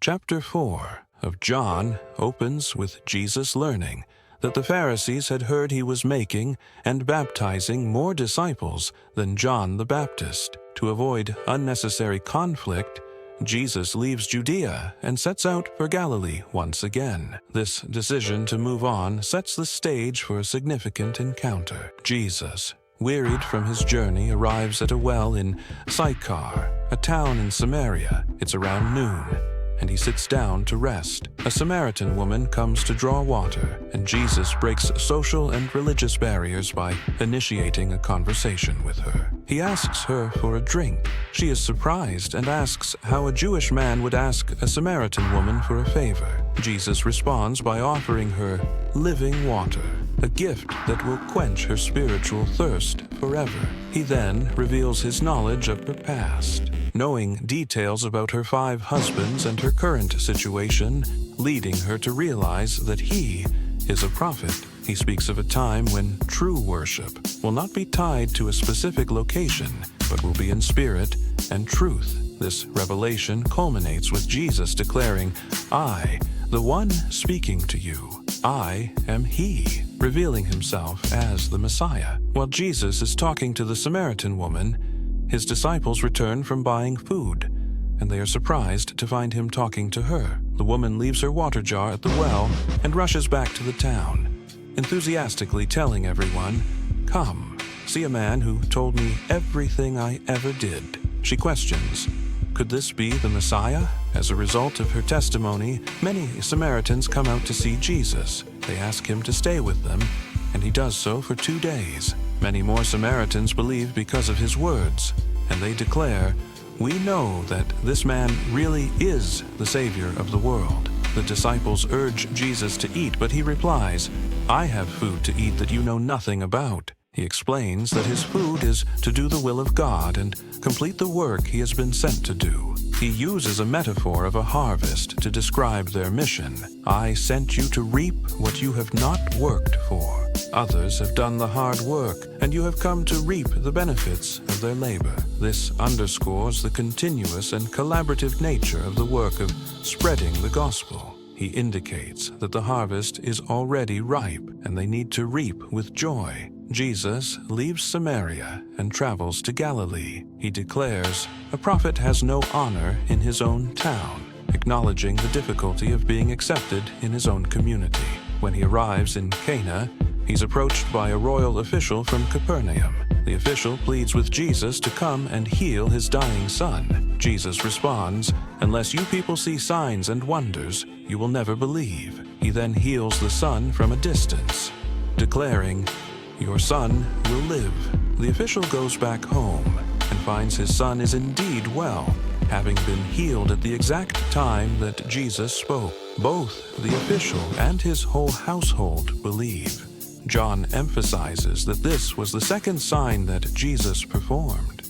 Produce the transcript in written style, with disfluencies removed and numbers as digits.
Chapter 4 of John opens with Jesus learning that the Pharisees had heard he was making and baptizing more disciples than John the Baptist. To avoid unnecessary conflict, Jesus leaves Judea and sets out for Galilee once again. This decision to move on sets the stage for a significant encounter. Jesus, wearied from his journey, arrives at a well in Sychar, a town in Samaria. It's around noon, and he sits down to rest. A Samaritan woman comes to draw water, and Jesus breaks social and religious barriers by initiating a conversation with her. He asks her for a drink. She is surprised and asks how a Jewish man would ask a Samaritan woman for a favor. Jesus responds by offering her living water, a gift that will quench her spiritual thirst forever. He then reveals his knowledge of her past, knowing details about her 5 husbands and her current situation, leading her to realize that he is a prophet. He speaks of a time when true worship will not be tied to a specific location, but will be in spirit and truth. This revelation culminates with Jesus declaring, "I, the one speaking to you, I am he," revealing himself as the Messiah. While Jesus is talking to the Samaritan woman, his disciples return from buying food, and they are surprised to find him talking to her. The woman leaves her water jar at the well and rushes back to the town, enthusiastically telling everyone, "Come, see a man who told me everything I ever did." She questions, could this be the Messiah? As a result of her testimony, many Samaritans come out to see Jesus. They ask him to stay with them, and he does so for 2 days. Many more Samaritans believe because of his words, and they declare, "We know that this man really is the Savior of the world." The disciples urge Jesus to eat, but he replies, "I have food to eat that you know nothing about." He explains that his food is to do the will of God and complete the work he has been sent to do. He uses a metaphor of a harvest to describe their mission. "I sent you to reap what you have not worked for. Others have done the hard work, and you have come to reap the benefits of their labor." This underscores the continuous and collaborative nature of the work of spreading the gospel. He indicates that the harvest is already ripe, and they need to reap with joy. Jesus leaves Samaria and travels to Galilee. He declares, "A prophet has no honor in his own town," acknowledging the difficulty of being accepted in his own community. When he arrives in Cana, he's approached by a royal official from Capernaum. The official pleads with Jesus to come and heal his dying son. Jesus responds, "Unless you people see signs and wonders, you will never believe." He then heals the son from a distance, declaring, "Your son will live." The official goes back home and finds his son is indeed well, having been healed at the exact time that Jesus spoke. Both the official and his whole household believe. John emphasizes that this was the second sign that Jesus performed.